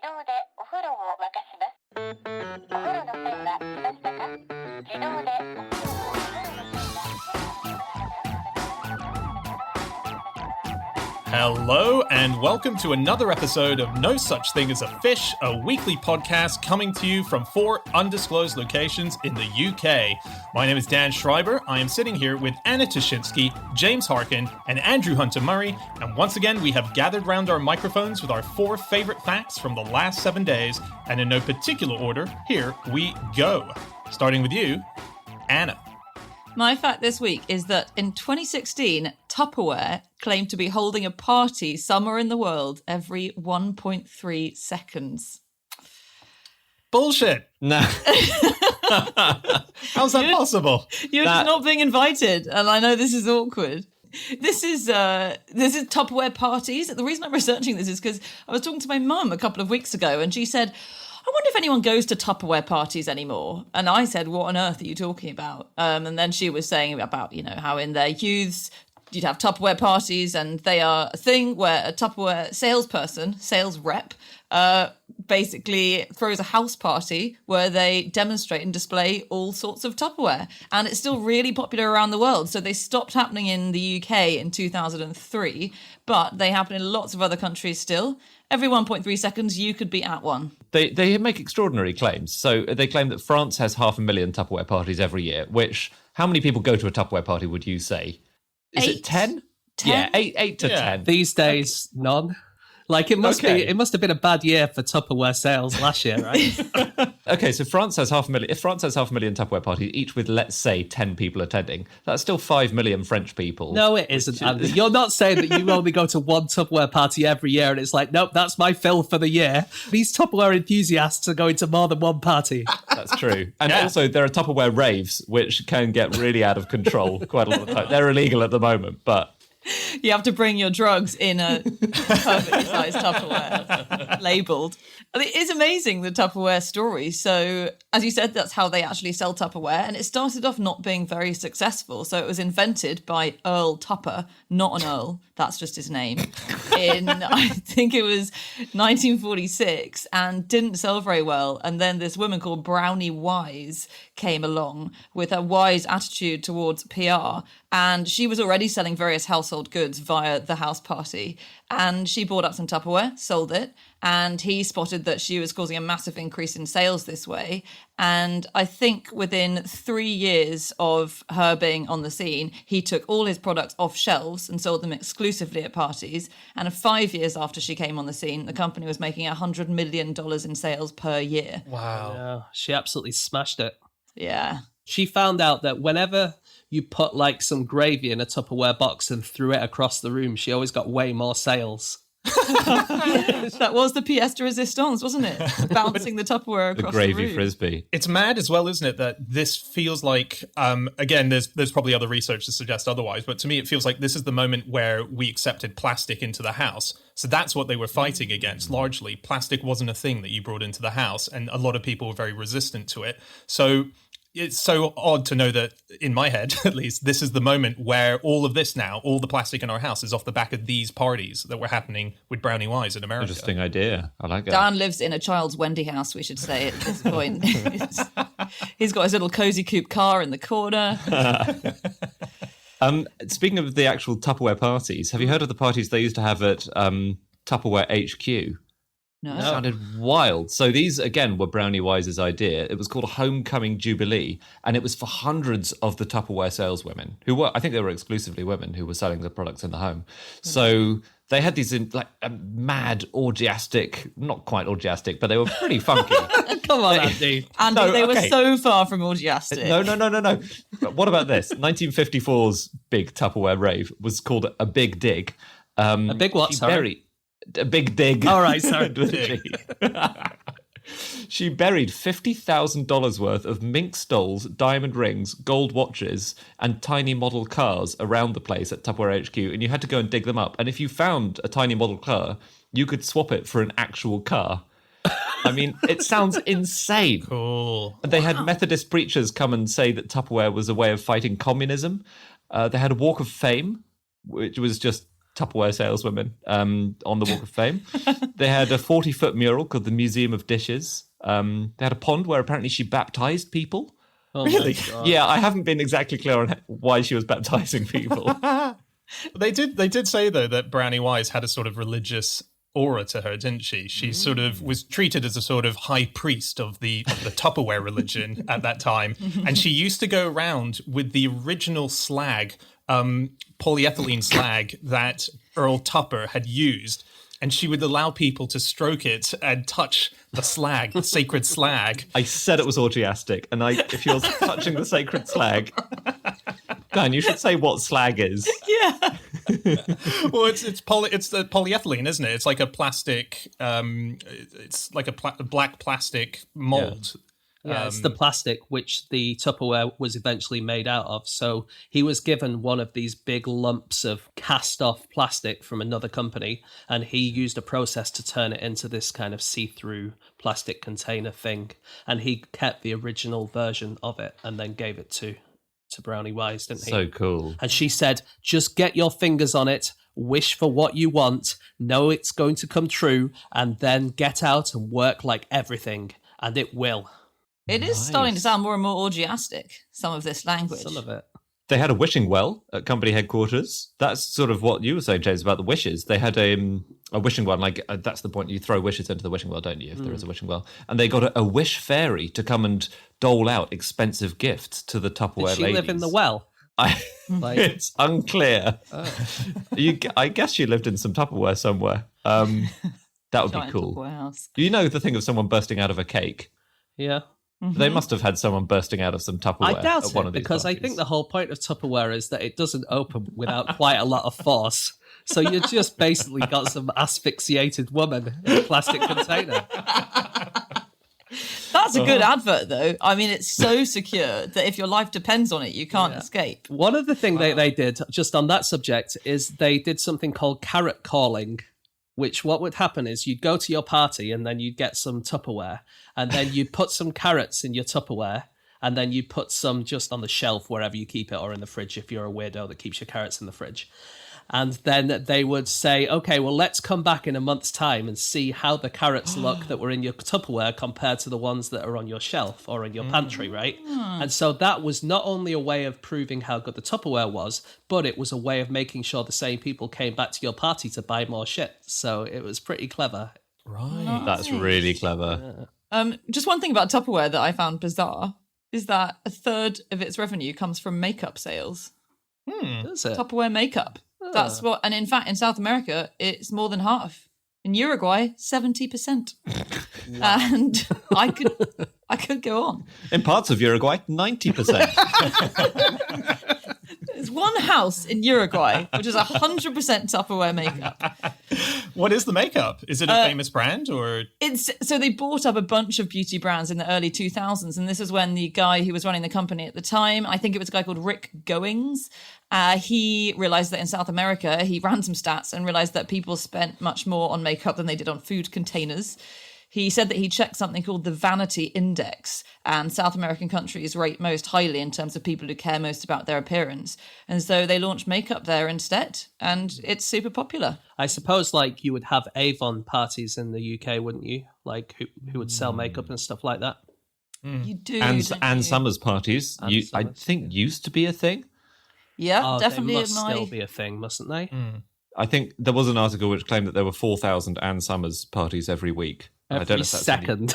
自動でお風呂を沸かします。お風呂の線は来ましたか？自動でお風呂を沸かします。Hello and welcome to another episode of No Such Thing as a Fish, a weekly podcast coming to you from 4 undisclosed locations in the UK. My name is Dan Schreiber. I am sitting here with Anna Toshinsky, James Harkin, and Andrew Hunter-Murray, and once again we have gathered round our microphones with our 4 favorite facts from the last 7 days, and in no particular order, here we go. Starting with you, Anna. My fact this week is that in 2016, Tupperware claimed to be holding a party somewhere in the world every 1.3 seconds. Bullshit. No. How's that possible? You're just not being invited, and I know this is awkward. This is Tupperware parties. The reason I'm researching this is because I was talking to my mum a couple of weeks ago, and she said, I wonder if anyone goes to Tupperware parties anymore. And I said, what on earth are you talking about? And then she was saying about, how in their youths you'd have Tupperware parties, and they are a thing where a Tupperware salesperson, sales rep, basically throws a house party where they demonstrate and display all sorts of Tupperware. And it's still really popular around the world. So they stopped happening in the UK in 2003, but they happen in lots of other countries still. Every 1.3 seconds, you could be at one. They make extraordinary claims. So they claim that France has 500,000 Tupperware parties every year, which, how many people go to a Tupperware party, would you say? Is 8? it 10? 10? Yeah, 8 to 10. These days, none. Like, it must have been a bad year for Tupperware sales last year, right? Okay, so France has 500,000. If France has 500,000 Tupperware parties, each with, let's say, 10 people attending, that's still 5 million French people. No, it isn't, Andy. You're not saying that you only go to one Tupperware party every year and it's like, nope, that's my fill for the year. These Tupperware enthusiasts are going to more than one party. That's true. And also, there are Tupperware raves, which can get really out of control quite a lot of the time. They're illegal at the moment, but... You have to bring your drugs in a perfectly sized Tupperware, labelled. It is amazing, the Tupperware story. So, as you said, that's how they actually sell Tupperware. And it started off not being very successful. So it was invented by Earl Tupper, not an Earl. That's just his name. In, I think it was 1946, and didn't sell very well. And then this woman called Brownie Wise came along with a wise attitude towards PR. And she was already selling various household goods via the house party. And she bought up some Tupperware, sold it. And he spotted that she was causing a massive increase in sales this way. And I think within 3 years of her being on the scene, he took all his products off shelves and sold them exclusively at parties. And 5 years after she came on the scene, the company was making $100 million in sales per year. Wow. Yeah, she absolutely smashed it. Yeah. She found out that whenever you put like some gravy in a Tupperware box and threw it across the room, she always got way more sales. That was the pièce de résistance, wasn't it? Bouncing the Tupperware across the room. The gravy frisbee. It's mad as well, isn't it, that this feels like, again, there's probably other research to suggest otherwise, but to me it feels like this is the moment where we accepted plastic into the house. So that's what they were fighting against, largely. Plastic wasn't a thing that you brought into the house, and a lot of people were very resistant to it. So it's so odd to know that, in my head at least, this is the moment where all of this now, all the plastic in our house is off the back of these parties that were happening with Brownie Wise in America. Interesting idea. I like that. Dan lives in a child's Wendy house, we should say, at this point. He's got his little cozy coupe car in the corner. Speaking of the actual Tupperware parties, have you heard of the parties they used to have at Tupperware HQ? No. It sounded wild. So these, again, were Brownie Wise's idea. It was called Homecoming Jubilee, and it was for hundreds of the Tupperware saleswomen, who were, I think they were exclusively women who were selling the products in the home. So they had these mad orgiastic, not quite orgiastic, but they were pretty funky. Come on, Andy. Andy, they were so far from orgiastic. No. But what about this? 1954's big Tupperware rave was called A Big Dig. A big what, sorry? A big dig. All right, sorry. She buried $50,000 worth of mink stoles, diamond rings, gold watches, and tiny model cars around the place at Tupperware HQ, and you had to go and dig them up. And if you found a tiny model car, you could swap it for an actual car. I mean, it sounds insane. Cool. They had Methodist preachers come and say that Tupperware was a way of fighting communism. They had a Walk of Fame, which was just Tupperware saleswomen on the Walk of Fame. They had a 40-foot mural called the Museum of Dishes. They had a pond where apparently she baptized people. Oh, Really? Yeah, I haven't been exactly clear on why she was baptizing people. They did say though that Brownie Wise had a sort of religious aura to her, didn't she? She sort of was treated as a sort of high priest of the Tupperware religion at that time, and she used to go around with the original slag, polyethylene slag that Earl Tupper had used, and she would allow people to stroke it and touch the slag, the sacred slag. I said it was orgiastic, and if you're touching the sacred slag, Dan, you should say what slag is. Yeah. Well, it's the polyethylene, isn't it? It's like a plastic. It's like a black plastic mold. Yeah, it's the plastic which the Tupperware was eventually made out of. So he was given one of these big lumps of cast-off plastic from another company, and he used a process to turn it into this kind of see-through plastic container thing. And he kept the original version of it and then gave it to Brownie Wise, didn't he? So cool. And she said, just get your fingers on it, wish for what you want, know it's going to come true, and then get out and work like everything, and it will. It is starting to sound more and more orgiastic, some of this language. Some of it. They had a wishing well at company headquarters. That's sort of what you were saying, James, about the wishes. They had a wishing well, like that's the point. You throw wishes into the wishing well, don't you, if there is a wishing well? And they got a wish fairy to come and dole out expensive gifts to the Tupperware Did she ladies. live in the well? It's unclear. I guess she lived in some Tupperware somewhere. That would be Giant cool. Tupperware house. You know the thing of someone bursting out of a cake? Yeah. They must have had someone bursting out of some Tupperware. I doubt at one it, of these because I parties. think the whole point of Tupperware is that it doesn't open without quite a lot of force. So you just basically got some asphyxiated woman in a plastic container. That's a good advert, though. I mean, it's so secure that if your life depends on it, you can't escape. One of the things they did, just on that subject, is they did something called carrot calling, which what would happen is you'd go to your party and then you'd get some Tupperware, and then you'd put some carrots in your Tupperware, and then you'd put some just on the shelf wherever you keep it, or in the fridge if you're a weirdo that keeps your carrots in the fridge. And then they would say, okay, well, let's come back in a month's time and see how the carrots look that were in your Tupperware compared to the ones that are on your shelf or in your pantry, right? And so that was not only a way of proving how good the Tupperware was, but it was a way of making sure the same people came back to your party to buy more shit. So it was pretty clever. Right. That's really clever. Just one thing about Tupperware that I found bizarre is that a third of its revenue comes from makeup sales. Is it? Tupperware makeup. That's what, and in fact, in South America, it's more than half. In Uruguay, 70%. And I could go on. In parts of Uruguay, 90%. There's one house in Uruguay which is 100% Tupperware makeup. What is the makeup? Is it a famous brand or? So they bought up a bunch of beauty brands in the early 2000s, and this is when the guy who was running the company at the time, I think it was a guy called Rick Goings, he realized that in South America, he ran some stats and realized that people spent much more on makeup than they did on food containers. He said that he checked something called the Vanity Index, and South American countries rate most highly in terms of people who care most about their appearance. And so they launched makeup there instead, and it's super popular. I suppose, like, you would have Avon parties in the UK, wouldn't you? Like, who would sell makeup and stuff like that? You do. And don't you? Summers parties, I Summers, think, used to be a thing. Yeah, definitely. They must still be a thing, mustn't they? I think there was an article which claimed that there were 4,000 Anne Summers parties every week. I don't know Every if that's second.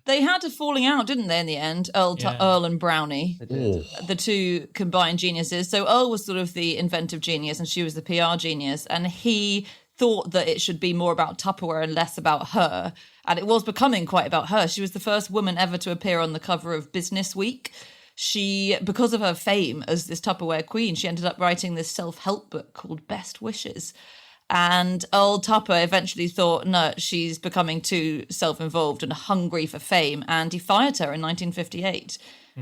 They had a falling out, didn't they, in the end? Earl and Brownie. The two combined geniuses. So Earl was sort of the inventive genius and she was the PR genius. And he thought that it should be more about Tupperware and less about her. And it was becoming quite about her. She was the first woman ever to appear on the cover of Business Week. She, because of her fame as this Tupperware queen, she ended up writing this self-help book called Best Wishes. And old Tupper eventually thought, no, she's becoming too self-involved and hungry for fame. And he fired her in 1958.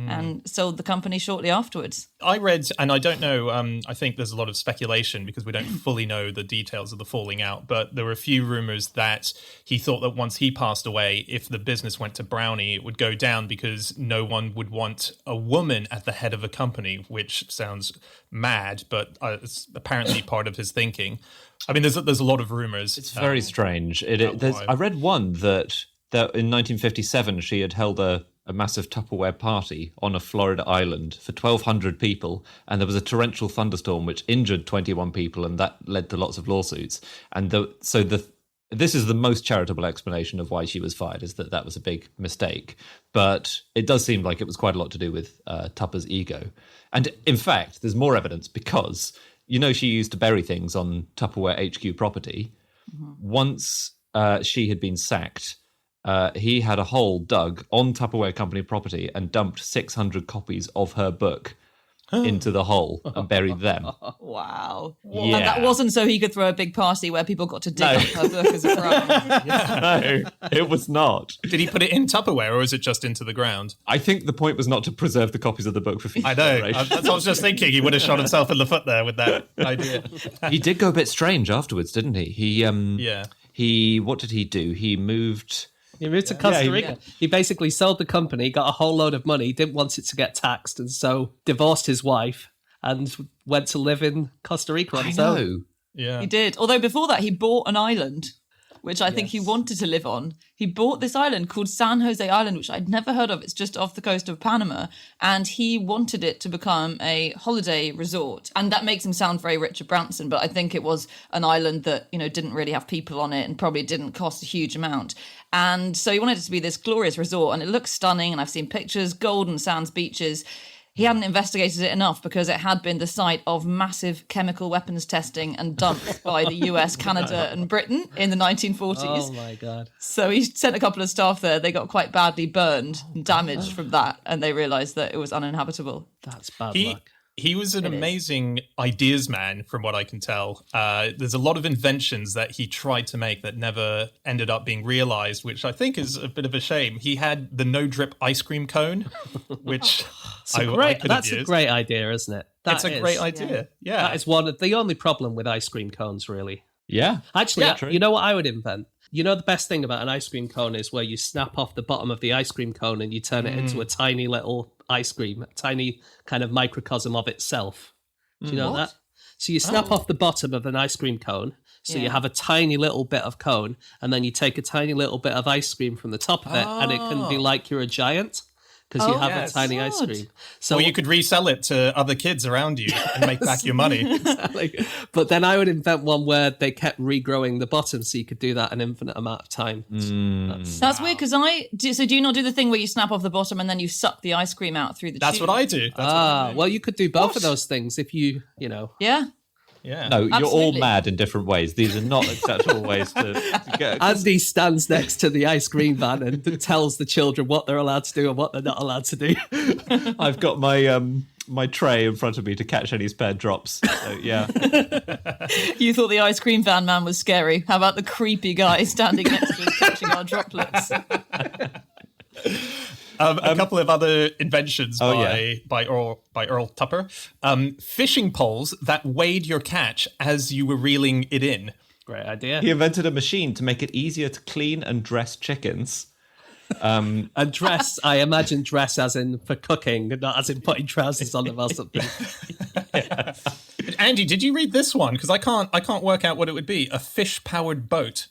and sold the company shortly afterwards. I read, and I don't know, I think there's a lot of speculation because we don't fully know the details of the falling out, but there were a few rumors that he thought that once he passed away, if the business went to Brownie, it would go down because no one would want a woman at the head of a company, which sounds mad, but it's apparently part of his thinking. I mean, there's a lot of rumors. It's very strange. I read one that in 1957 she had held a massive Tupperware party on a Florida island for 1,200 people, and there was a torrential thunderstorm which injured 21 people, and that led to lots of lawsuits. And this is the most charitable explanation of why she was fired, is that was a big mistake. But it does seem like it was quite a lot to do with Tupper's ego. And in fact, there's more evidence because, she used to bury things on Tupperware HQ property. Mm-hmm. Once she had been sacked, he had a hole dug on Tupperware company property and dumped 600 copies of her book into the hole and buried them. Wow. Yeah. And that wasn't so he could throw a big party where people got to dig up her book as a prize. No, it was not. Did he put it in Tupperware or is it just into the ground? I think the point was not to preserve the copies of the book for future I know. generations. That's what I was just thinking. He would have shot himself in the foot there with that idea. He did go a bit strange afterwards, didn't he? What did he do? He moved to Costa Rica. He basically sold the company, got a whole load of money, didn't want it to get taxed, and so divorced his wife and went to live in Costa Rica on his own. Yeah. He did. Although before that, he bought an island, which I think he wanted to live on. He bought this island called San Jose Island, which I'd never heard of. It's just off the coast of Panama. And he wanted it to become a holiday resort. And that makes him sound very Richard Branson, but I think it was an island that, didn't really have people on it and probably didn't cost a huge amount. And so he wanted it to be this glorious resort, and it looks stunning. And I've seen pictures, golden sands beaches. He hadn't investigated it enough because it had been the site of massive chemical weapons testing and dumped by the US, Canada, and Britain in the 1940s. Oh my God. So he sent a couple of staff there. They got quite badly burned and damaged from that, and they realised that it was uninhabitable. That's bad luck. He was an amazing ideas man, from what I can tell. There's a lot of inventions that he tried to make that never ended up being realized, which I think is a bit of a shame. He had the no-drip ice cream cone, which I could have That's used. a great idea, isn't it? It's a great idea. Yeah. That is one of the only problem with ice cream cones, really. Yeah. Actually, you know what I would invent? The best thing about an ice cream cone is where you snap off the bottom of the ice cream cone and you turn it into a tiny little ice cream, a tiny kind of microcosm of itself. Do you know that? So you snap off the bottom of an ice cream cone, so you have a tiny little bit of cone, and then you take a tiny little bit of ice cream from the top of it, and it can be like you're a giant. Because you have a tiny ice cream. So you could resell it to other kids around you and make back your money. Exactly. But then I would invent one where they kept regrowing the bottom so you could do that an infinite amount of time. That's weird because do you not do the thing where you snap off the bottom and then you suck the ice cream out through the That's tube? what I do. Well, you could do both of those things if you. Yeah. Yeah. No, you're Absolutely. all mad in different ways. These are not acceptable ways to go. Andy stands next to the ice cream van and tells the children what they're allowed to do and what they're not allowed to do. I've got my tray in front of me to catch any spare drops. So, yeah. You thought the ice cream van man was scary. How about the creepy guy standing next to us catching our droplets? A couple of other inventions by Earl Tupper. Fishing poles that weighed your catch as you were reeling it in. Great idea. He invented a machine to make it easier to clean and dress chickens. And dress, I imagine dress as in for cooking, not as in putting trousers on them or something. Andy, did you read this one? Because I can't work out what it would be. A fish-powered boat.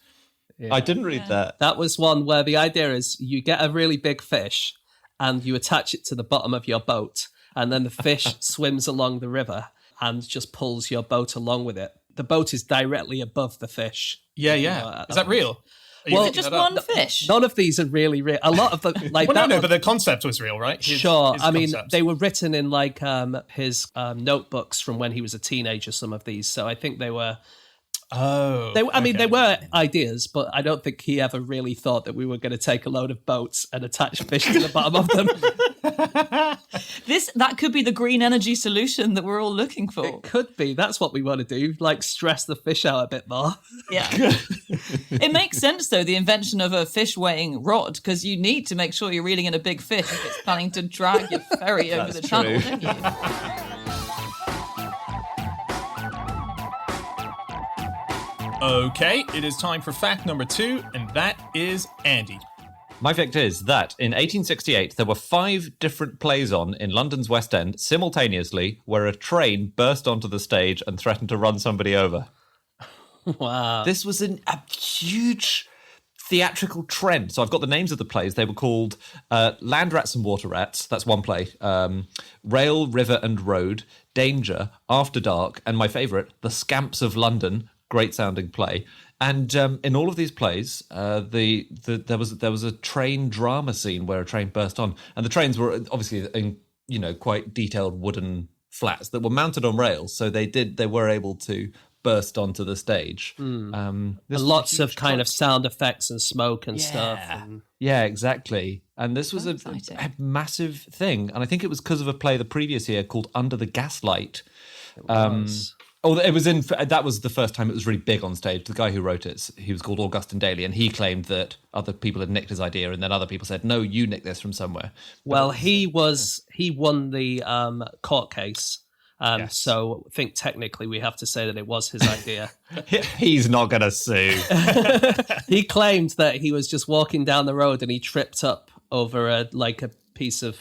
Yeah. I didn't read that. That was one where the idea is you get a really big fish and you attach it to the bottom of your boat, and then the fish swims along the river and just pulls your boat along with it. The boat is directly above the fish. Yeah. Is that real? Well, is it just one fish? None of these are really real. A lot of them, like well, no, but the concept was real, right? His I mean, concept. they were written in like his notebooks from when he was a teenager. Some of these, so I think they were. Oh, They were ideas, but I don't think he ever really thought that we were going to take a load of boats and attach fish to the bottom of them. That could be the green energy solution that we're all looking for. It could be. That's what we want to do. Like stress the fish out a bit more. Yeah. It makes sense, though, the invention of a fish weighing rod, because you need to make sure you're reeling in a big fish if it's planning to drag your ferry over the channel, don't you? Okay, it is time for fact number 2, and that is Andy. My fact is that in 1868, there were 5 different plays on in London's West End simultaneously where a train burst onto the stage and threatened to run somebody over. Wow. This was a huge theatrical trend. So I've got the names of the plays. They were called Land Rats and Water Rats. That's one play. Rail, River and Road, Danger, After Dark, and my favourite, The Scamps of London. Great sounding play. And in all of these plays, there was a train drama scene where a train burst on, and the trains were obviously in quite detailed wooden flats that were mounted on rails, so they were able to burst onto the stage. Lots of kind of sound effects and smoke and stuff. Yeah, exactly. And this was a massive thing, and I think it was because of a play the previous year called Under the Gaslight. That was the first time it was really big on stage. The guy who wrote it, he was called Augustin Daly, and he claimed that other people had nicked his idea, and then other people said, "No, you nicked this from somewhere." Well, he won the court case, Yes. so I think technically we have to say that it was his idea. He's not going to sue. He claimed that he was just walking down the road and he tripped up over a piece of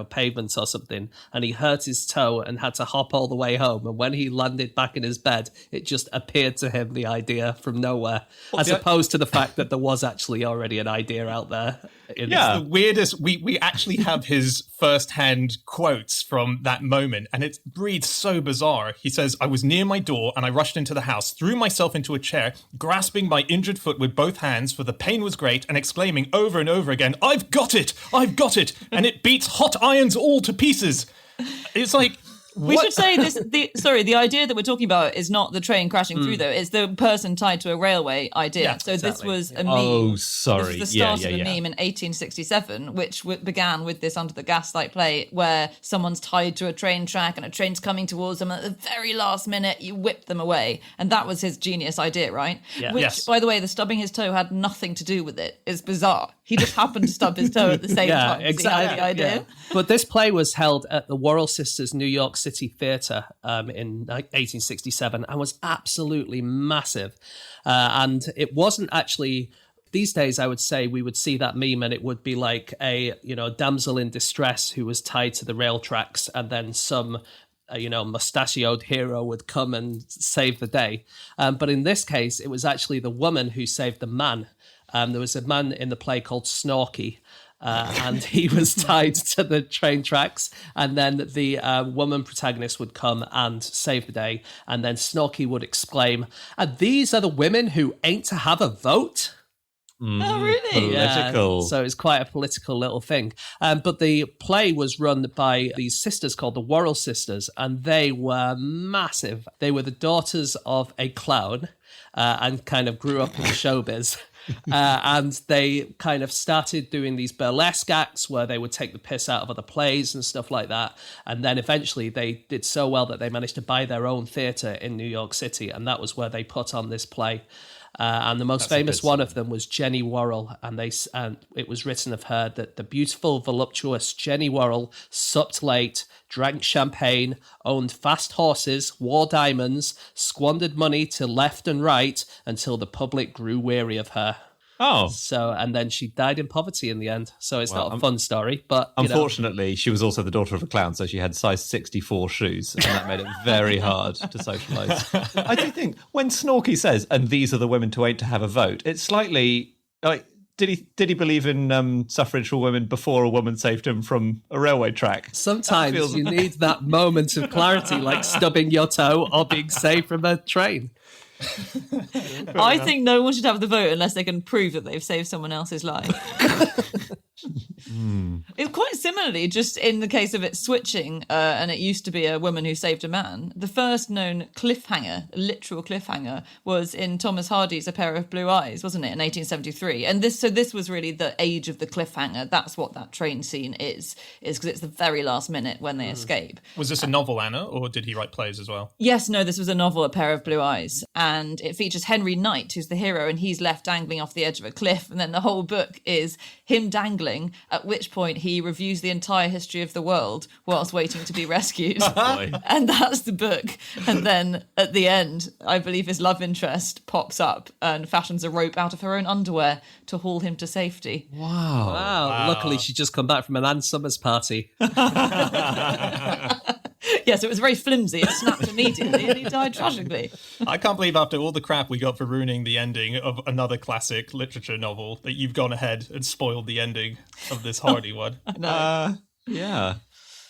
pavement or something, and he hurt his toe and had to hop all the way home. And when he landed back in his bed, it just appeared to him, the idea from nowhere, as opposed to the fact that there was actually already an idea out there. It's the weirdest. We actually have his first-hand quotes from that moment, and it reads so bizarre. He says, "I was near my door and I rushed into the house, threw myself into a chair, grasping my injured foot with both hands, for the pain was great, and exclaiming over and over again, 'I've got it! I've got it!' And it beats hot irons all to pieces." It's like... We should say the idea that we're talking about is not the train crashing through, though. It's the person tied to a railway idea. Yeah, so exactly. This was a meme. Oh, sorry. This was the start of a meme in 1867, which began with this Under the Gaslight play, where someone's tied to a train track and a train's coming towards them, and at the very last minute, you whip them away. And that was his genius idea, right? Yeah. Which, Yes. by the way, the stubbing his toe had nothing to do with it. It's bizarre. He just happened to stub his toe at the same time as he had the idea. Yeah. But this play was held at the Walrus Sisters New York City Theatre in 1867 and was absolutely massive. And it wasn't actually... These days, I would say we would see that meme and it would be like a damsel in distress who was tied to the rail tracks, and then some mustachioed hero would come and save the day. But in this case, it was actually the woman who saved the man. There was a man in the play called Snorky, and he was tied to the train tracks, and then the woman protagonist would come and save the day, and then Snorky would exclaim, "And these are the women who ain't to have a vote?" Oh, really? Political. Yeah, so it's quite a political little thing. But the play was run by these sisters called the Walrus Sisters, and they were massive. They were the daughters of a clown and kind of grew up in showbiz. And they kind of started doing these burlesque acts where they would take the piss out of other plays and stuff like that. And then eventually they did so well that they managed to buy their own theatre in New York City. And that was where they put on this play. And the most famous one of them was Jenny Worrell, and it was written of her that the beautiful, voluptuous Jenny Worrell supped late, drank champagne, owned fast horses, wore diamonds, squandered money to left and right until the public grew weary of her. Oh. So, and then she died in poverty in the end. So it's not a fun story, but unfortunately, she was also the daughter of a clown, so she had size 64 shoes, and that made it very hard to socialise. I do think when Snorky says, "And these are the women who ain't to have a vote," it's slightly like, did he believe in suffrage for women before a woman saved him from a railway track? Sometimes you need that moment of clarity, like stubbing your toe or being saved from a train. I think no one should have the vote unless they can prove that they've saved someone else's life. It's quite similarly, just in the case of it switching, and it used to be a woman who saved a man. The first known cliffhanger, literal cliffhanger, was in Thomas Hardy's A Pair of Blue Eyes, wasn't it, in 1873? And this was really the age of the cliffhanger. That's what that train scene is because it's the very last minute when they escape. Was this a novel, Anna, or did he write plays as well? Yes, no, this was a novel, A Pair of Blue Eyes, and it features Henry Knight, who's the hero, and he's left dangling off the edge of a cliff, and then the whole book is him dangling, at which point he reviews the entire history of the world whilst waiting to be rescued. And that's the book. And then at the end, I believe his love interest pops up and fashions a rope out of her own underwear to haul him to safety. Wow. Luckily, she'd just come back from an Ann Summers party. Yes, it was very flimsy. It snapped immediately and he died tragically. I can't believe after all the crap we got for ruining the ending of another classic literature novel that you've gone ahead and spoiled the ending of this Hardy one. Yeah.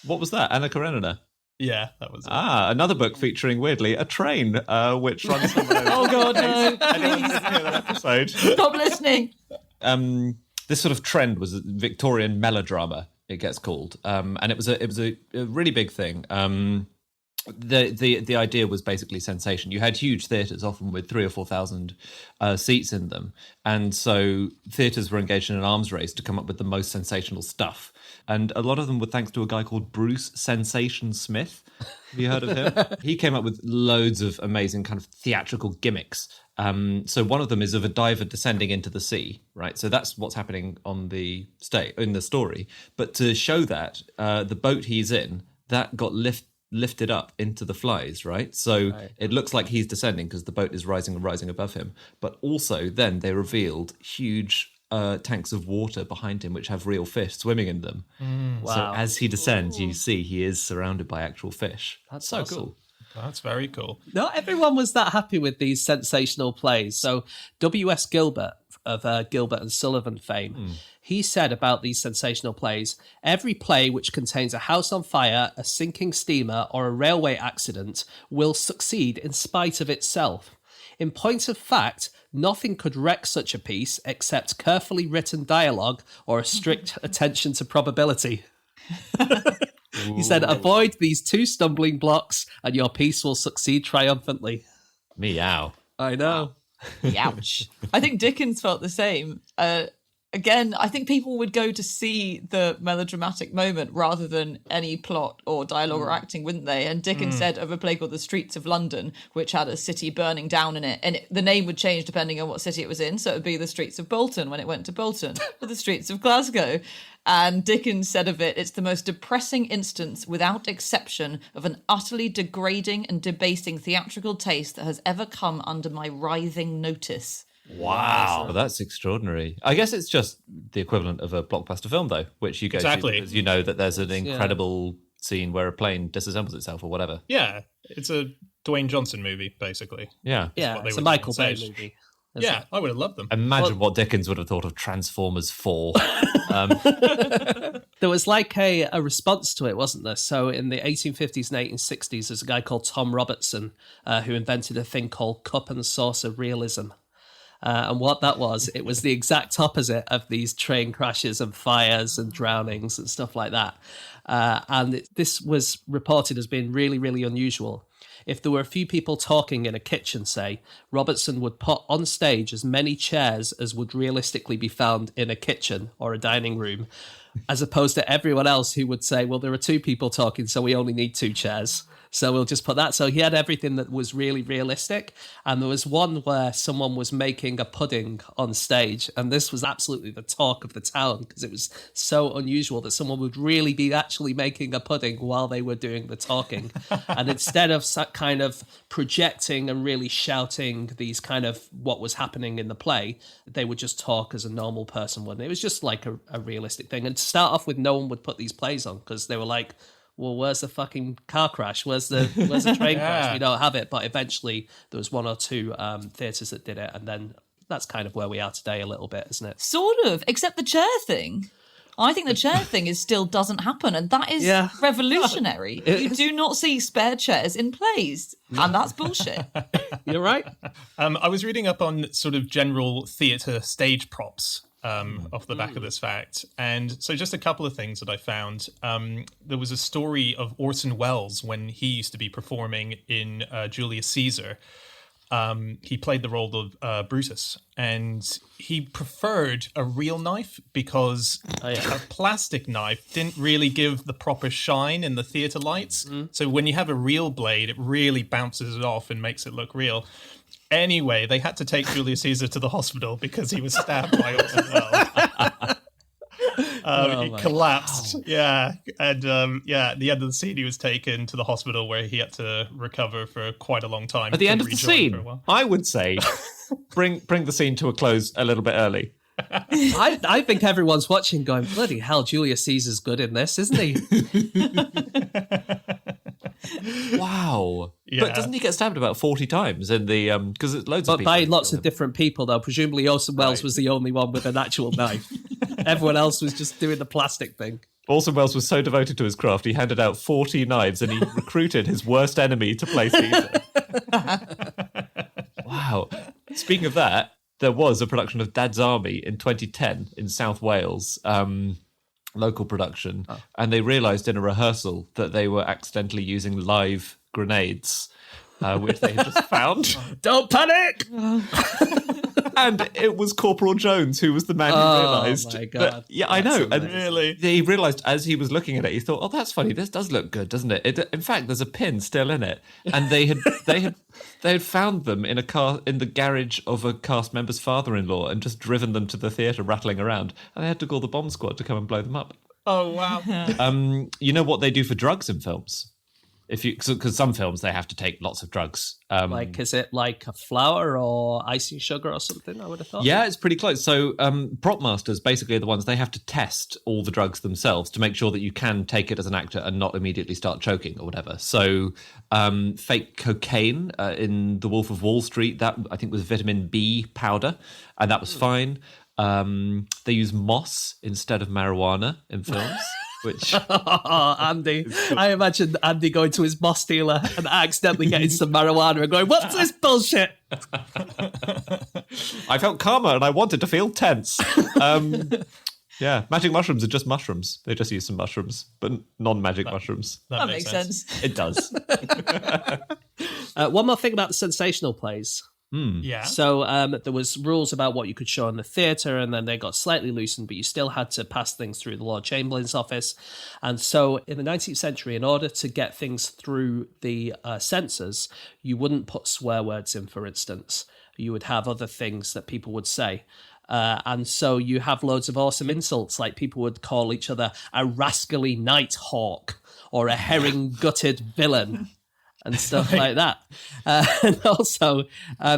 What was that? Anna Karenina? Yeah, that was it. Another book featuring, weirdly, a train, which runs... Oh, God, no. Anyone didn't hear that episode? Stop listening. This sort of trend was Victorian melodrama, it gets called, and it was a really big thing. The idea was basically sensation. You had huge theatres, often with 3,000 or 4,000 seats in them, and so theatres were engaged in an arms race to come up with the most sensational stuff. And a lot of them were thanks to a guy called Bruce Sensation Smith. Have you heard of him? He came up with loads of amazing kind of theatrical gimmicks. So one of them is of a diver descending into the sea, right? So that's what's happening on the in the story. But to show that, the boat he's in, that got lifted up into the flies, right? So it looks like he's descending because the boat is rising and rising above him. But also then they revealed huge tanks of water behind him which have real fish swimming in them. Wow. So as he descends, you see he is surrounded by actual fish. That's so awesome. cool. That's very cool. Not everyone was that happy with these sensational plays. So W.S. Gilbert of Gilbert and Sullivan fame, he said about these sensational plays, every play which contains a house on fire, a sinking steamer, or a railway accident will succeed in spite of itself. In point of fact, nothing could wreck such a piece except carefully written dialogue or a strict attention to probability. He said, avoid these two stumbling blocks and your piece will succeed triumphantly. Meow. I know. Ouch. I think Dickens felt the same. Again, I think people would go to see the melodramatic moment rather than any plot or dialogue or acting, wouldn't they? And Dickens said of a play called The Streets of London, which had a city burning down in it, and the name would change depending on what city it was in. So it would be The Streets of Bolton when it went to Bolton, or The Streets of Glasgow. And Dickens said of it, it's the most depressing instance, without exception, of an utterly degrading and debasing theatrical taste that has ever come under my writhing notice. Wow, that's extraordinary. I guess it's just the equivalent of a blockbuster film, though, which you go to because you know that there's an incredible scene where a plane disassembles itself or whatever. Yeah, it's a Dwayne Johnson movie, basically. Yeah, it's a Michael Bay movie. Yeah, I would have loved them. Imagine what Dickens would have thought of Transformers 4. There was like a response to it, wasn't there? So in the 1850s and 1860s, there's a guy called Tom Robertson who invented a thing called cup and saucer realism. And what that was, it was the exact opposite of these train crashes and fires and drownings and stuff like that. This was reported as being really, really unusual. If there were a few people talking in a kitchen, say, Robertson would put on stage as many chairs as would realistically be found in a kitchen or a dining room, as opposed to everyone else who would say, well, there are two people talking, so we only need two chairs. So we'll just put that. So he had everything that was really realistic. And there was one where someone was making a pudding on stage. And this was absolutely the talk of the town because it was so unusual that someone would really be actually making a pudding while they were doing the talking. And instead of kind of projecting and really shouting these kind of what was happening in the play, they would just talk as a normal person would. And it was just like a realistic thing. And to start off with, no one would put these plays on because they were like, well, where's the fucking car crash? Where's the train crash? We don't have it. But eventually there was one or two theatres that did it. And then that's kind of where we are today a little bit, isn't it? Sort of, except the chair thing. I think the chair thing still doesn't happen. And that is revolutionary. You do not see spare chairs in plays. And that's bullshit. You're right. I was reading up on sort of general theatre stage props off the back of this fact. And so just a couple of things that I found. There was a story of Orson Welles when he used to be performing in Julius Caesar. He played the role of Brutus, and he preferred a real knife because a plastic knife didn't really give the proper shine in the theatre lights. So when you have a real blade, it really bounces it off and makes it look real. Anyway, they had to take Julius Caesar to the hospital because he was stabbed by Orson Welles. He collapsed. Wow. Yeah. And at the end of the scene, he was taken to the hospital where he had to recover for quite a long time. At the end of the scene, I would say bring the scene to a close a little bit early. I think everyone's watching going, bloody hell, Julius Caesar's good in this, isn't he? Wow. Yeah. But doesn't he get stabbed about 40 times in the because it's loads of people. But by lots of different people, though. Presumably Orson Welles was the only one with an actual knife. Everyone else was just doing the plastic thing. Orson Welles was so devoted to his craft, he handed out 40 knives and he recruited his worst enemy to play Caesar. Wow. Speaking of that, there was a production of Dad's Army in 2010 in South Wales. Local production, and they realised in a rehearsal that they were accidentally using live grenades, which they had just found. Don't panic! And it was Corporal Jones who was the man who realised. Oh my God. Yeah, I know. Amazing. And really, he realised as he was looking at it, he thought, "Oh, that's funny. This does look good, doesn't it? In fact, there's a pin still in it." And they had found them in a car in the garage of a cast member's father-in-law and just driven them to the theatre, rattling around. And they had to call the bomb squad to come and blow them up. Oh wow! You know what they do for drugs in films? Because some films they have to take lots of drugs. Like, is it like a flour or icing sugar or something? I would have thought. Yeah, it's pretty close. So prop masters basically are the ones, they have to test all the drugs themselves to make sure that you can take it as an actor and not immediately start choking or whatever. So fake cocaine in The Wolf of Wall Street, that I think was vitamin B powder, and that was fine. They use moss instead of marijuana in films. Which Andy, I imagine Andy going to his moss dealer and accidentally getting some marijuana and going, "What's this bullshit?" I felt calmer and I wanted to feel tense. Yeah, magic mushrooms are just mushrooms. They just use some mushrooms, but non-magic mushrooms. That makes sense. It does. One more thing about the sensational plays. Yeah. So there was rules about what you could show in the theatre, and then they got slightly loosened, but you still had to pass things through the Lord Chamberlain's office. And so in the 19th century, in order to get things through the censors, you wouldn't put swear words in, for instance. You would have other things that people would say. And so you have loads of awesome insults, like people would call each other a rascally night hawk or a herring-gutted villain. And stuff like that. And also,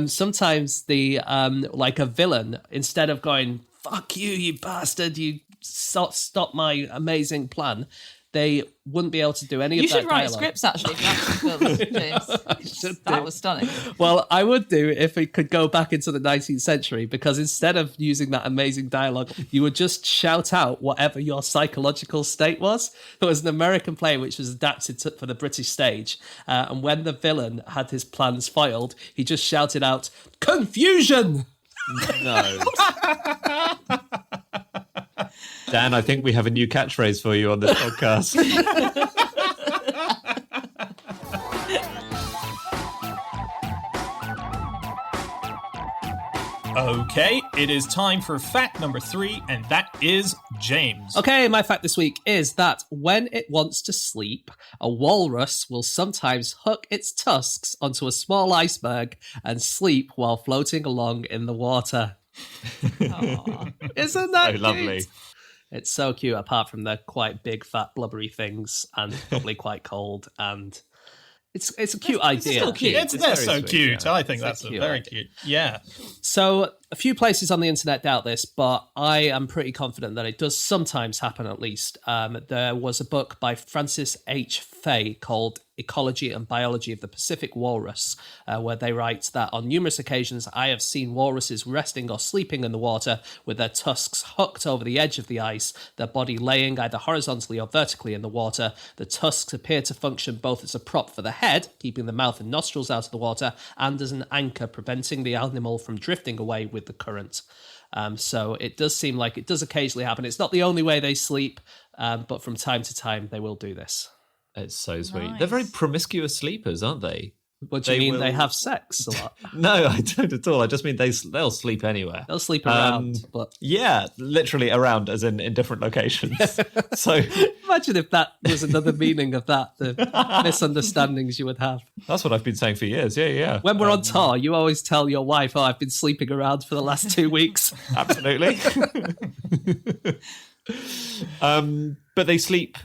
sometimes like a villain, instead of going, "Fuck you, you bastard, you stop my amazing plan," they wouldn't be able to do any of that. You should write dialogue. scripts, actually, for action films, James. That was stunning. Well, I would do if it could go back into the 19th century, because instead of using that amazing dialogue, you would just shout out whatever your psychological state was. There was an American play which was adapted for the British stage, and when the villain had his plans foiled, he just shouted out, "Confusion!" No. Dan, I think we have a new catchphrase for you on this podcast. Okay, it is time for fact number 3, and that is James. Okay, my fact this week is that when it wants to sleep, a walrus will sometimes hook its tusks onto a small iceberg and sleep while floating along in the water. Isn't that lovely? Cute? It's so cute, apart from the quite big, fat, blubbery things, and probably quite cold, and it's a cute idea. Still cute. That's so sweet, cute. yeah. I think that's very cute. Yeah. So a few places on the internet doubt this, but I am pretty confident that it does sometimes happen, at least. There was a book by Francis H. Fay called Ecology and Biology of the Pacific Walrus, where they write that on numerous occasions I have seen walruses resting or sleeping in the water with their tusks hooked over the edge of the ice, their body laying either horizontally or vertically in the water. The tusks appear to function both as a prop for the head, keeping the mouth and nostrils out of the water, and as an anchor, preventing the animal from drifting away with the current. So it does seem like it does occasionally happen. It's not the only way they sleep, but from time to time they will do this. It's so sweet. Nice. They're very promiscuous sleepers, aren't they? What do you mean? will- They have sex a lot? No, I don't at all. I just mean they'll sleep anywhere. They'll sleep around, but Yeah, literally around, as in different locations. So imagine if that was another meaning of that, the misunderstandings you would have. that's what I've been saying for years. Yeah. When we're on tour, you always tell your wife, "Oh, I've been sleeping around for the last 2 weeks." Absolutely. But they sleep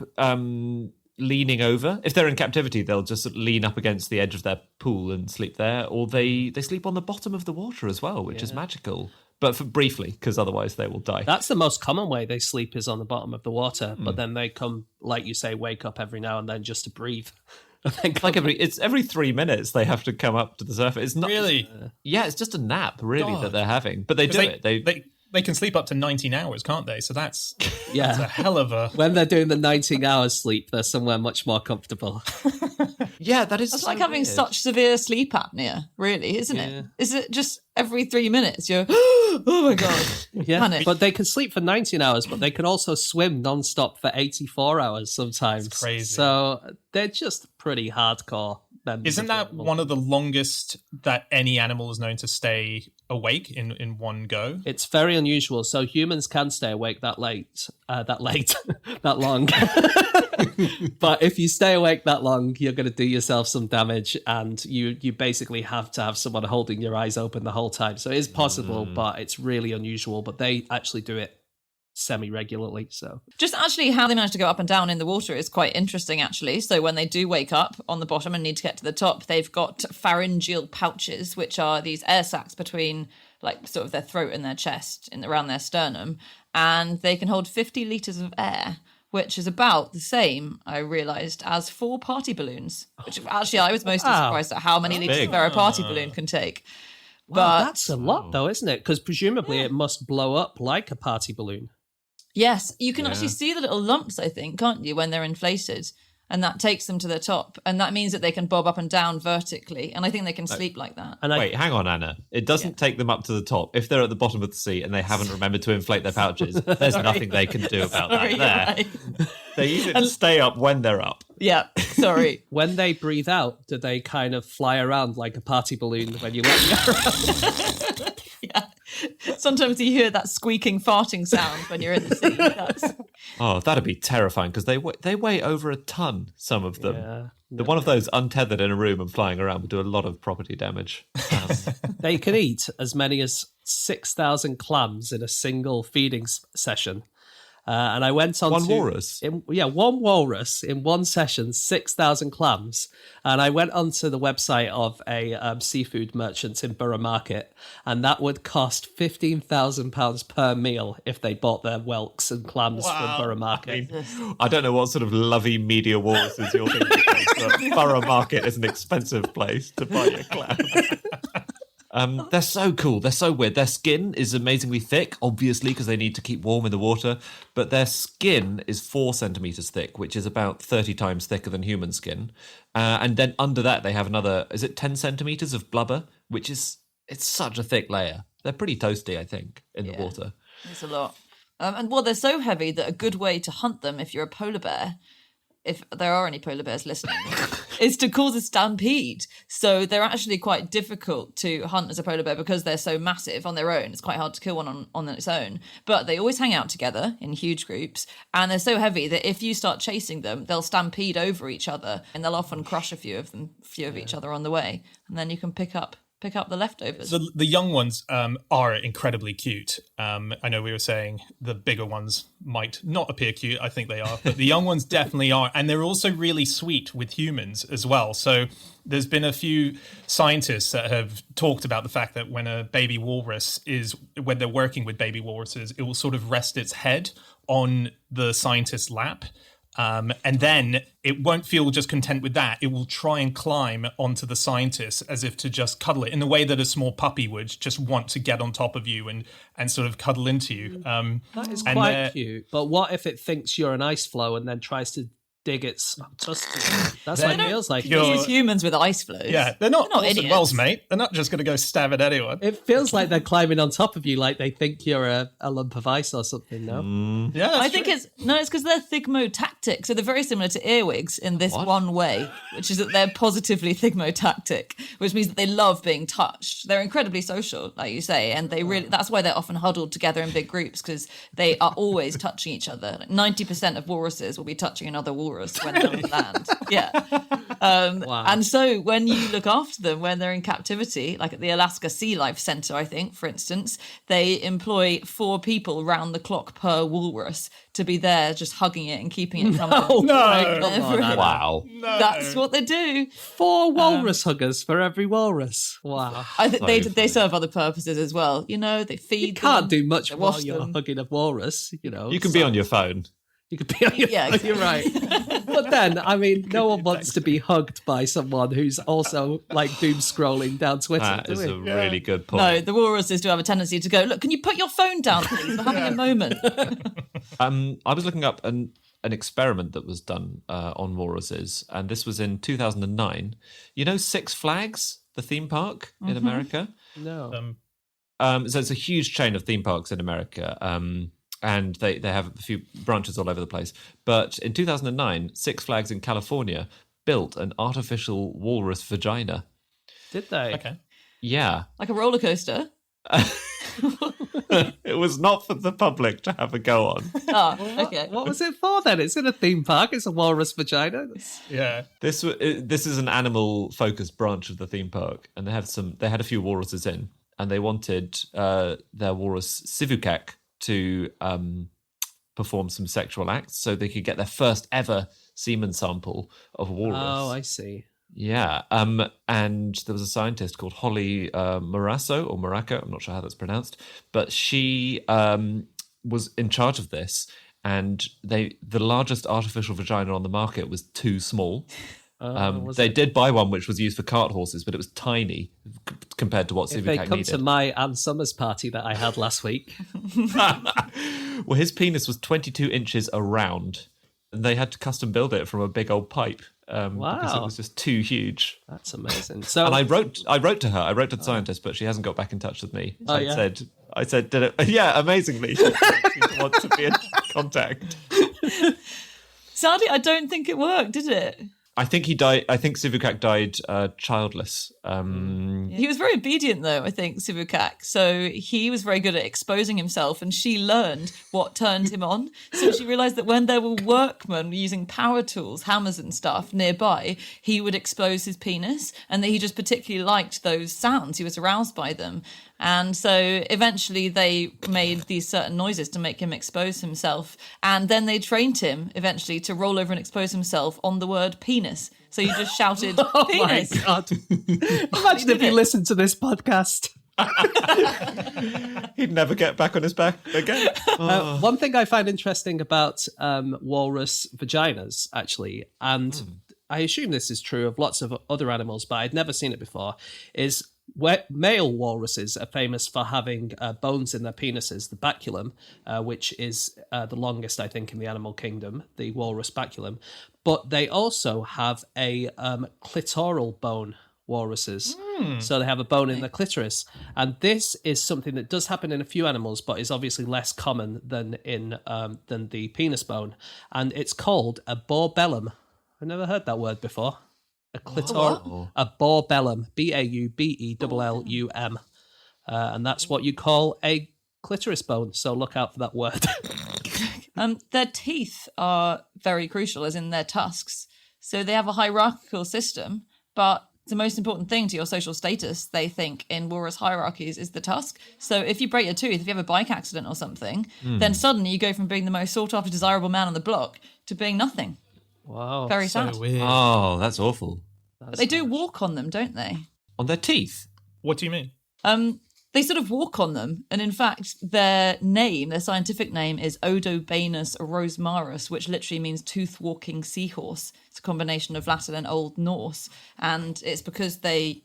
leaning over. If they're in captivity, they'll just sort of lean up against the edge of their pool and sleep there, or they sleep on the bottom of the water as well, which is magical. But for briefly, because otherwise they will die. That's the most common way they sleep, is on the bottom of the water. But then they come, like you say, wake up every now and then just to breathe. Like every 3 minutes they have to come up to the surface. It's not Really? Yeah, it's just a nap really God. that they're having. But they do it. They can sleep up to 19 hours, can't they? So that's a Yeah. hell of a... When they're doing the 19 hours sleep, they're somewhere much more comfortable. Yeah, that is It's so like having weird. such severe sleep apnea, really, isn't Yeah. it? Is it just every 3 minutes you're, oh my God. Yeah, Panic. but they can sleep for 19 hours, but they can also swim non-stop for 84 hours sometimes. That's crazy. So they're just pretty hardcore. members Isn't of the that animal. one of the longest that any animal is known to stay awake in one go? It's very unusual. So humans can stay awake that long. But if you stay awake that long, you're going to do yourself some damage, and you basically have to have someone holding your eyes open the whole time. So it is possible, but it's really unusual. But they actually do it semi-regularly. So Just actually how they manage to go up and down in the water is quite interesting, actually. So when they do wake up on the bottom and need to get to the top, they've got pharyngeal pouches, which are these air sacs between like sort of their throat and their chest and around their sternum. And they can hold 50 litres of air, which is about the same, I realised, as 4 party balloons. Which actually I was mostly Wow. surprised at how many litres big. of air a party balloon can take. wow, But that's a lot, though, isn't it? Because presumably it must blow up like a party balloon. yes, you can Yeah. actually see the little lumps, I think, can't you, when they're inflated? And that takes them to the top. And that means that they can bob up and down vertically. And I think they can sleep like that. And Wait, hang on, Anna. It doesn't take them up to the top. If they're at the bottom of the sea and they haven't remembered to inflate their pouches, there's nothing they can do about Sorry, that there. you're right. They use it to stay up when they're up. Yeah, sorry. when they breathe out, do they kind of fly around like a party balloon when you let them around? Yeah. Sometimes you hear that squeaking farting sound when you're in the sea. That's... Oh, that'd be terrifying because they weigh over a ton, some of them. Yeah. The one of those untethered in a room and flying around would do a lot of property damage. They can eat as many as 6,000 clams in a single feeding session. And I went on One to... walrus? One walrus in one session, 6,000 clams. And I went onto the website of a seafood merchant in Borough Market, and that would cost £15,000 per meal if they bought their whelks and clams from Borough Market. I don't know what sort of lovey media walruses you're thinking of, but Borough Market is an expensive place to buy your clams. They're so cool. They're so weird. Their skin is amazingly thick, obviously, because they need to keep warm in the water. But their skin is 4 centimeters thick, which is about 30 times thicker than human skin. And then under that, they have another, is it 10 centimeters of blubber, which is, it's such a thick layer. They're pretty toasty, I think, in the water. It's a lot. And well, they're so heavy that a good way to hunt them if you're a polar bear, if there are any polar bears listening, is to cause a stampede. So they're actually quite difficult to hunt as a polar bear because they're so massive on their own. It's quite hard to kill one on its own. But they always hang out together in huge groups. And they're so heavy that if you start chasing them, they'll stampede over each other and they'll often crush a few of each other on the way. And then you can pick up the leftovers. The young ones are incredibly cute. I know we were saying the bigger ones might not appear cute. I think they are. But the young ones definitely are. And they're also really sweet with humans as well. So there's been a few scientists that have talked about the fact that when a baby walrus when they're working with baby walruses, it will sort of rest its head on the scientist's lap. And then it won't feel just content with that. It will try and climb onto the scientist as if to just cuddle it in the way that a small puppy would just want to get on top of you and sort of cuddle into you. That is quite cute. But what if it thinks you're an ice floe and then tries to dig its tusk. That's what it feels like. Use humans with ice floes. Yeah, they're not Orson idiots. Welles, mate. They're not just going to go stab at anyone. It feels like they're climbing on top of you, like they think you're a lump of ice or something. No, Yeah, I think it's because they're thigmotactic, so they're very similar to earwigs in this one way, which is that they're positively thigmotactic, which means that they love being touched. They're incredibly social, like you say, and that's why they're often huddled together in big groups, because they are always touching each other. Like 90% of walruses will be touching another walrus when they're on land. Yeah. Wow. And so when you look after them when they're in captivity, like at the Alaska Sea Life Center, I think, for instance, they employ 4 people round the clock per walrus to be there just hugging it and keeping it comfortable. Wow. That's what they do. 4 walrus huggers for every walrus. Wow. I think they serve other purposes as well. You know, they feed You can't them, do much they while wash you're them. hugging a walrus, you know. You can be on your phone. You could be on your Yeah, You're right. But then, I mean, no one wants to be hugged by someone who's also like doom scrolling down Twitter. That do is we? a really good point. No, the walruses do have a tendency to go, look, can you put your phone down, please? We're having a moment. I was looking up an experiment that was done on walruses, and this was in 2009. You know Six Flags, the theme park in America? No. So it's a huge chain of theme parks in America, and they have a few branches all over the place. But in 2009, Six Flags in California built an artificial walrus vagina. Did they? Okay. Yeah. Like a roller coaster. It was not for the public to have a go on. Oh, okay. What was it for then? It's in a theme park. It's a walrus vagina. Yeah. This is an animal focused branch of the theme park, and they had a few walruses in, and they wanted their walrus Sivukak to perform some sexual acts so they could get their first ever semen sample of a walrus. Oh, I see. Yeah. And there was a scientist called Holly Morasso, or Moracco, I'm not sure how that's pronounced, but she was in charge of this, and the largest artificial vagina on the market was too small. They did buy one which was used for cart horses, but it was tiny compared to what If they Sivukak come needed. to my Ann Summers party that I had last week. Well, his penis was 22 inches around, and they had to custom build it from a big old pipe because it was just too huge. That's amazing. So, And I wrote to her. I wrote to the scientist, but she hasn't got back in touch with me. Oh, yeah? I said, did it? Yeah, amazingly, she wants to be in contact. Sadly, I don't think it worked, did it? I think he died. I think Sivukak died childless. He was very obedient, though, I think, Sivukak. So he was very good at exposing himself, and she learned what turned him on. So she realised that when there were workmen using power tools, hammers and stuff nearby, he would expose his penis, and that he just particularly liked those sounds. He was aroused by them. And so eventually they made these certain noises to make him expose himself. And then they trained him eventually to roll over and expose himself on the word penis. So you just shouted penis. my God. Imagine if you listened to this podcast. He'd never get back on his back again. One thing I find interesting about walrus vaginas, actually, and I assume this is true of lots of other animals, but I'd never seen it before, is where male walruses are famous for having bones in their penises, the baculum, which is the longest, I think, in the animal kingdom, the walrus baculum. But they also have a clitoral bone, walruses. So they have a bone in the clitoris. And this is something that does happen in a few animals, but is obviously less common than than the penis bone. And it's called a borbellum. I've never heard that word before. A clitoral, a borbellum, Baubellum, and that's what you call a clitoris bone. So look out for that word. Their teeth are very crucial, as in their tusks. So they have a hierarchical system, but the most important thing to your social status, they think, in walrus hierarchies is the tusk. So if you break your tooth, if you have a bike accident or something, then suddenly you go from being the most sought-after, desirable man on the block to being nothing. Wow. Very sad. Weird. Oh, that's awful. But they do walk on them, don't they? On their teeth? What do you mean? They sort of walk on them. And in fact, their scientific name is Odobanus rosmarus, which literally means tooth-walking seahorse. It's a combination of Latin and Old Norse. And it's because they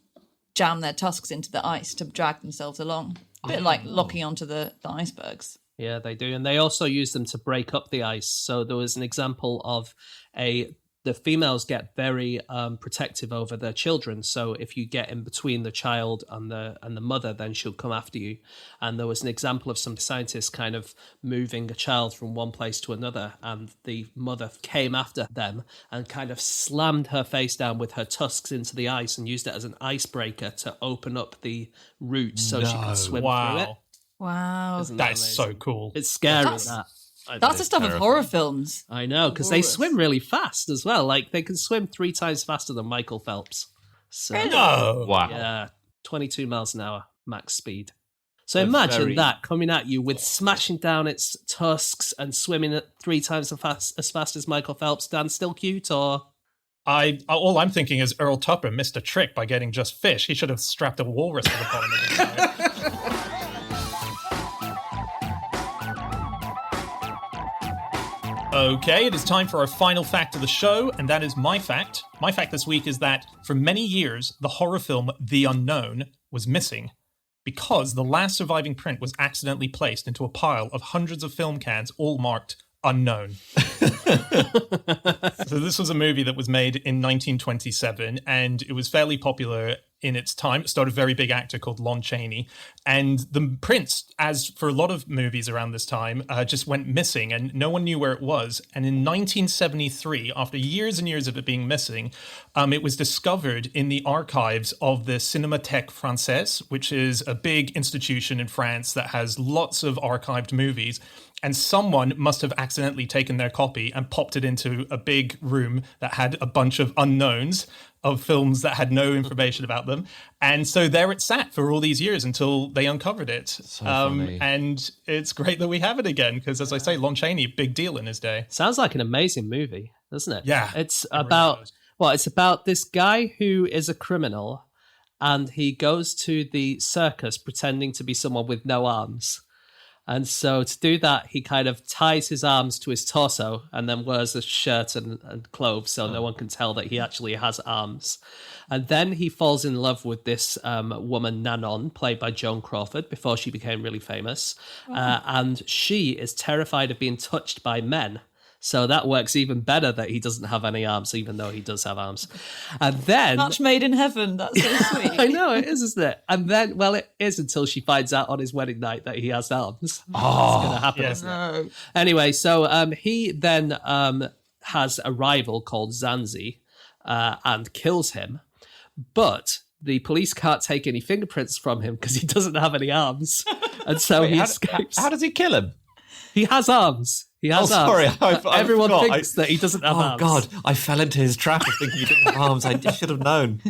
jam their tusks into the ice to drag themselves along. A bit like locking onto the icebergs. Yeah, they do. And they also use them to break up the ice. So there was an example of a the females get very protective over their children. So if you get in between the child and the mother, then she'll come after you. And there was an example of some scientists kind of moving a child from one place to another, and the mother came after them and kind of slammed her face down with her tusks into the ice and used it as an icebreaker to open up the route so she could swim through it. Wow. Isn't That's amazing? so cool. It's scary, That's- that. That's the stuff of horror films. I know, because they swim really fast as well. Like, they can swim 3 times faster than Michael Phelps. So, No. Wow. yeah, 22 miles an hour max speed. So They're imagine very- that coming at you with smashing down its tusks and swimming at 3 times as fast as Michael Phelps. Dan, still cute, or? All I'm thinking is Earl Tupper missed a trick by getting just fish. He should have strapped a walrus to the bottom of his boat. Okay, it is time for our final fact of the show, and that is my fact. My fact this week is that for many years, the horror film The Unknown was missing because the last surviving print was accidentally placed into a pile of hundreds of film cans, all marked unknown. So this was a movie that was made in 1927, and it was fairly popular in its time. It starred a very big actor called Lon Chaney, and the prints, as for a lot of movies around this time, just went missing, and no one knew where it was. And in 1973, after years and years of it being missing, it was discovered in the archives of the Cinémathèque Française, which is a big institution in France that has lots of archived movies. And someone must have accidentally taken their copy and popped it into a big room that had a bunch of unknowns of films that had no information about them. And so there it sat for all these years until they uncovered it. funny. And it's great that we have it again, because as I say, Lon Chaney, big deal in his day. Sounds like an amazing movie, doesn't it? Yeah, It's it really about, does. well, it's about this guy who is a criminal, and he goes to the circus pretending to be someone with no arms. And so to do that, he kind of ties his arms to his torso and then wears a shirt and clothes so no one can tell that he actually has arms. And then he falls in love with this woman, Nanon, played by Joan Crawford, before she became really famous. And she is terrified of being touched by men. So that works even better that he doesn't have any arms, even though he does have arms. And then... Match made in heaven. That's so sweet. I know, it is, isn't it? And then, well, it is until she finds out on his wedding night that he has arms. Oh, it's going to happen, yes. isn't it? No. Anyway, so he then has a rival called Zanzi and kills him. But the police can't take any fingerprints from him because he doesn't have any arms. And so he escapes. How does he kill him? He has arms. He has arms. sorry, But I everyone forgot. thinks that he doesn't have Oh arms. God, I fell into his trap of thinking he didn't have arms. I should have known.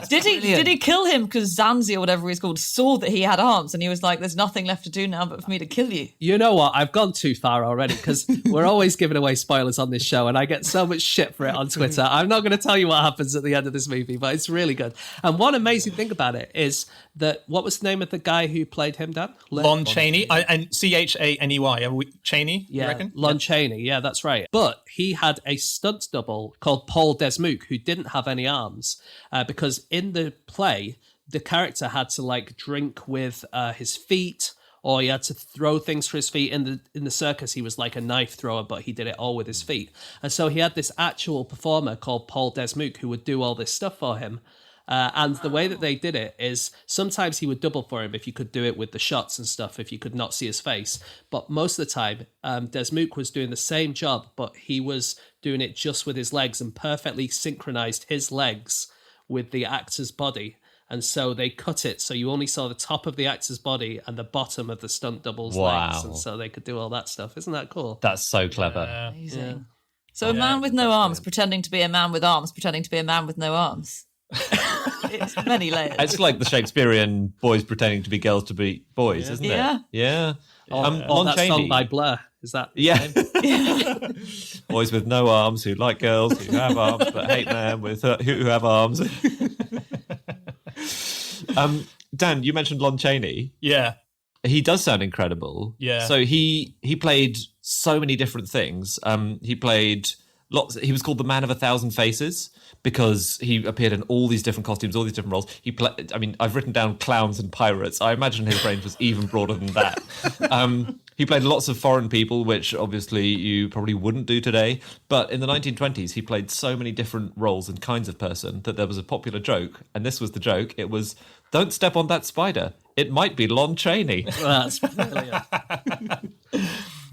Did he kill him because Zanzi or whatever he's called saw that he had arms and he was like, there's nothing left to do now but for me to kill you? You know what? I've gone too far already because we're always giving away spoilers on this show and I get so much shit for it on Twitter. I'm not going to tell you what happens at the end of this movie, but it's really good. And one amazing thing about it is that, what was the name of the guy who played him, Dan? Lon Chaney, and Chaney, Chaney, you reckon? Lon Chaney, yeah, that's right. But he had a stunt double called Paul Desmouk who didn't have any arms because in the play, the character had to like drink with his feet, or he had to throw things for his feet. In the circus, he was like a knife thrower, but he did it all with his feet. And so he had this actual performer called Paul Desmouk who would do all this stuff for him. And the way that they did it is sometimes he would double for him if you could do it with the shots and stuff, if you could not see his face. But most of the time, Desmouk was doing the same job, but he was doing it just with his legs and perfectly synchronized his legs with the actor's body. And so they cut it so you only saw the top of the actor's body and the bottom of the stunt double's legs. And so they could do all that stuff. Isn't that cool? That's so clever. Amazing. Yeah. So a man with no arms pretending to be a man with arms, pretending to be a man with no arms. It's many layers. It's like the Shakespearean boys pretending to be girls to be boys, isn't Yeah. it? Yeah. Lon that song by Blur. Is that? Yeah. Boys with no arms who like girls who have arms but hate men with who have arms. Dan, you mentioned Lon Chaney. Yeah. He does sound incredible. Yeah. So he played so many different things. He played lots. He was called the Man of 1,000 Faces because he appeared in all these different costumes, all these different roles. I've written down clowns and pirates. I imagine his range was even broader than that. He played lots of foreign people, which obviously you probably wouldn't do today. But in the 1920s, he played so many different roles and kinds of person that there was a popular joke. And this was the joke. It was, don't step on that spider. It might be Lon Chaney. That's brilliant.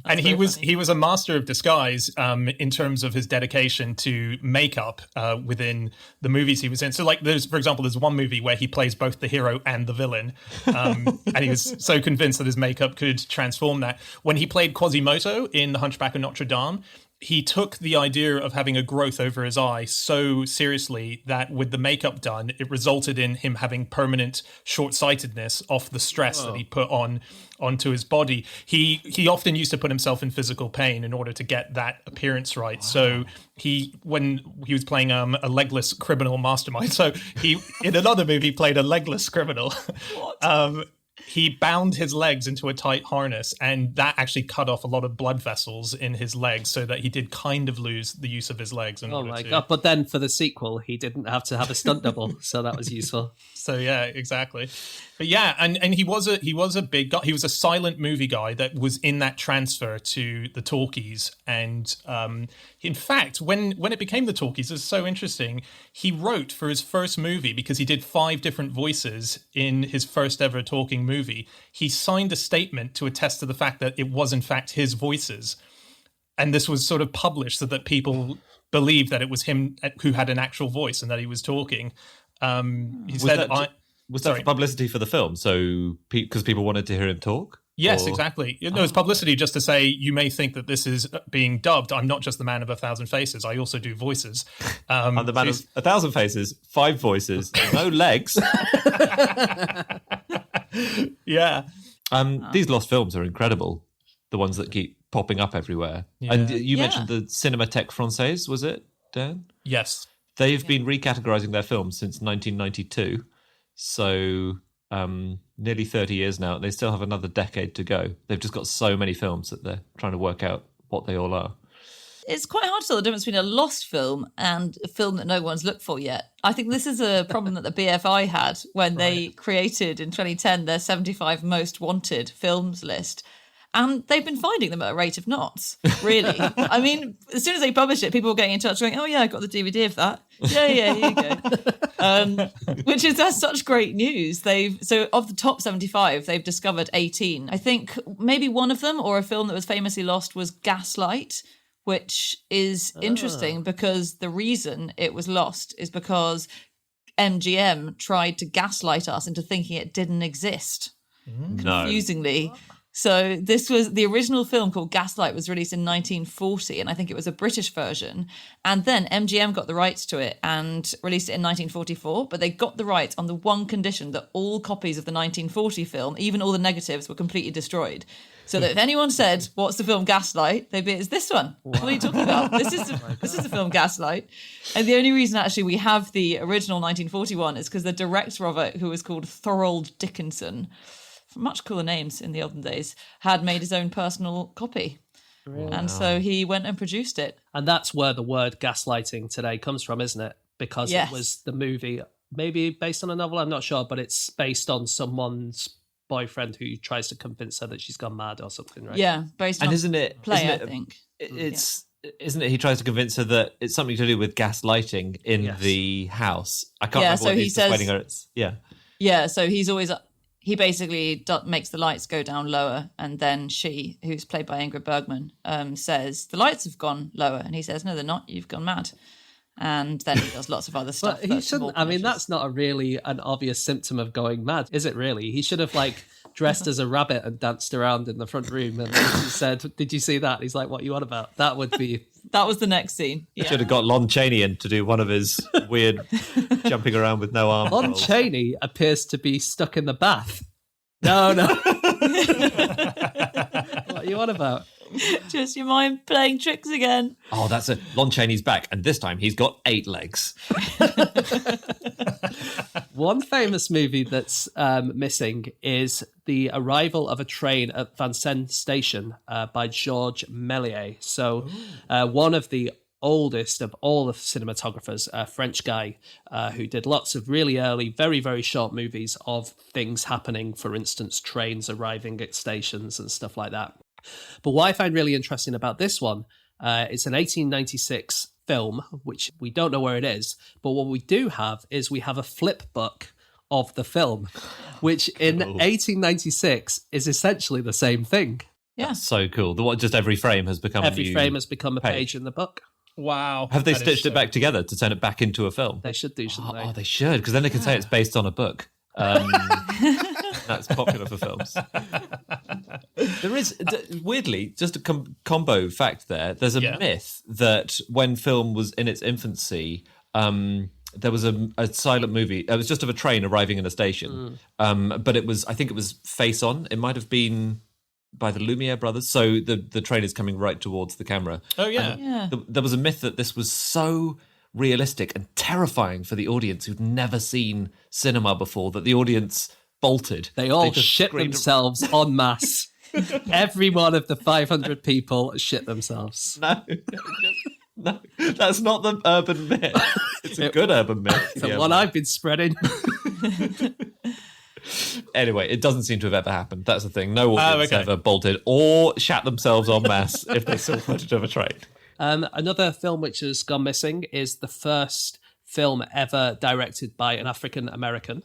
And he was a master of disguise in terms of his dedication to makeup within the movies he was in. So, like, for example, there's one movie where he plays both the hero and the villain, and he was so convinced that his makeup could transform that. When he played Quasimodo in The Hunchback of Notre Dame, he took the idea of having a growth over his eye so seriously that with the makeup done, it resulted in him having permanent short-sightedness off the stress that he put onto his body. He often used to put himself in physical pain in order to get that appearance right. Wow. So when he was playing a legless criminal mastermind, so he in another movie played a legless criminal. What? He bound his legs into a tight harness, and that actually cut off a lot of blood vessels in his legs, so that he did kind of lose the use of his legs. Oh my God. But then for the sequel, he didn't have to have a stunt double, so that was useful. So yeah, exactly. But yeah, and he was a big guy. He was a silent movie guy that was in that transfer to the talkies. And in fact, when it became the talkies, it was so interesting. He wrote for his first movie, because he did 5 different voices in his first ever talking movie. He signed a statement to attest to the fact that it was in fact his voices. And this was sort of published so that people believed that it was him who had an actual voice and that he was talking. Was that for publicity for the film? So because people wanted to hear him talk? Yes, exactly. No, it's publicity just to say, you may think that this is being dubbed. I'm not just the man of 1,000 faces. I also do voices. I'm the man of 1,000 faces, 5 voices, no legs. Yeah. These lost films are incredible. The ones that keep popping up everywhere. Yeah. And you mentioned the Cinémathèque Française, was it, Dan? Yes. They've been recategorizing their films since 1992. So nearly 30 years now. They still have another decade to go. They've just got so many films that they're trying to work out what they all are. It's quite hard to tell the difference between a lost film and a film that no one's looked for yet. I think this is a problem that the BFI had when they created in 2010 their 75 most wanted films list. And they've been finding them at a rate of knots, really. I mean, as soon as they published it, people were getting in touch going, oh, yeah, I got the DVD of that. Yeah, here you go. That's such great news. So of the top 75, they've discovered 18. I think maybe one of them, or a film that was famously lost, was Gaslight, which is interesting because the reason it was lost is because MGM tried to gaslight us into thinking it didn't exist. Confusingly. No. So this was the original film called Gaslight was released in 1940, and I think it was a British version. And then MGM got the rights to it and released it in 1944, but they got the rights on the one condition that all copies of the 1940 film, even all the negatives, were completely destroyed. So that if anyone said, what's the film Gaslight? They'd be, it's this one. Wow. What are you talking about? This is the film Gaslight. And the only reason actually we have the original 1941 is because the director of it, who was called Thorold Dickinson, much cooler names in the olden days, had made his own personal copy. Really? And so he went and produced it. And that's where the word gaslighting today comes from, isn't it? Because it was the movie, maybe based on a novel, I'm not sure, but it's based on someone's boyfriend who tries to convince her that she's gone mad or something, right? Yeah, based on play, I think. Isn't it? He tries to convince her that it's something to do with gaslighting in the house. I can't remember what he's persuading her. Yeah, so he's always... He basically makes the lights go down lower, and then she, who's played by Ingrid Bergman, says, the lights have gone lower. And he says, no, they're not. You've gone mad. And then he does lots of other stuff. But he shouldn't. I mean, that's not an obvious symptom of going mad, is it really? He should have, dressed as a rabbit and danced around in the front room and said, did you see that? He's like, what are you on about? That would be... That was the next scene. Yeah. Should have got Lon Chaney in to do one of his weird jumping around with no arm. Lon Chaney appears to be stuck in the bath. No. What are you on about? Just your mind playing tricks again. Oh, that's it. Lon Chaney's back, and this time he's got 8 legs. One famous movie that's missing is The Arrival of a Train at Vincennes Station by Georges Méliès. So one of the oldest of all the cinematographers, a French guy who did lots of really early, very, very short movies of things happening, for instance, trains arriving at stations and stuff like that. But what I find really interesting about this one, it's an 1896 film, which we don't know where it is. But what we do have is we have a flip book of the film, which in 1896 is essentially the same thing. Yeah. That's so cool. Just every frame has become Every frame has become a page in the book. Wow. Have they stitched it back together to turn it back into a film? They should do, shouldn't they? Oh, they should, because then they can say it's based on a book. That's popular for films. There is, weirdly, just a combo fact there. There's a myth that when film was in its infancy, there was a silent movie. It was just of a train arriving in a station. But I think it was face on. It might have been by the Lumiere brothers. So the train is coming right towards the camera. Oh, yeah. There was a myth that this was so realistic and terrifying for the audience who'd never seen cinema before that the audience bolted. They all just shit screamed. themselves en masse. Every one of the 500 people shit themselves. No, that's not the urban myth. It's a good urban myth. It's the one I've been spreading. Anyway, it doesn't seem to have ever happened. That's the thing. No audience ever bolted or shat themselves en masse if they saw footage of a train. Another film which has gone missing is the first film ever directed by an African American.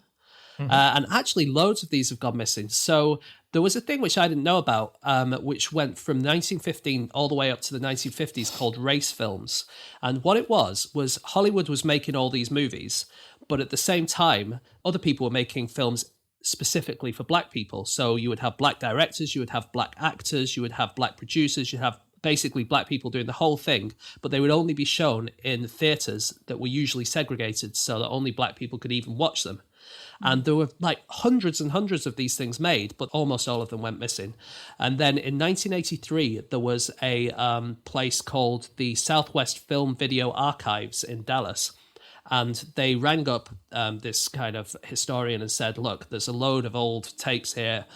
And actually, loads of these have gone missing. So there was a thing which I didn't know about, which went from 1915 all the way up to the 1950s called race films. And what it was Hollywood was making all these movies, but at the same time, other people were making films specifically for black people. So you would have black directors, you would have black actors, you would have black producers, you'd have basically black people doing the whole thing, but they would only be shown in theatres that were usually segregated so that only black people could even watch them. And there were like hundreds and hundreds of these things made, but almost all of them went missing. And then in 1983, there was a place called the Southwest Film Video Archives in Dallas. And they rang up this kind of historian and said, look, there's a load of old tapes here.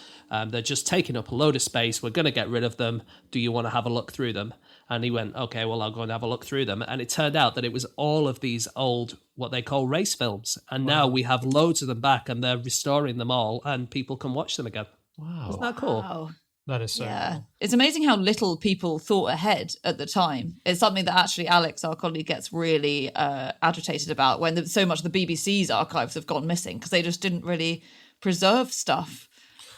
They're just taking up a load of space. We're going to get rid of them. Do you want to have a look through them? And he went, okay, well, I'll go and have a look through them. And it turned out that it was all of these old, what they call race films. And now we have loads of them back and they're restoring them all and people can watch them again. Wow. Isn't that cool? Wow. That is so cool. It's amazing how little people thought ahead at the time. It's something that actually Alex, our colleague, gets really agitated about when so much of the BBC's archives have gone missing because they just didn't really preserve stuff.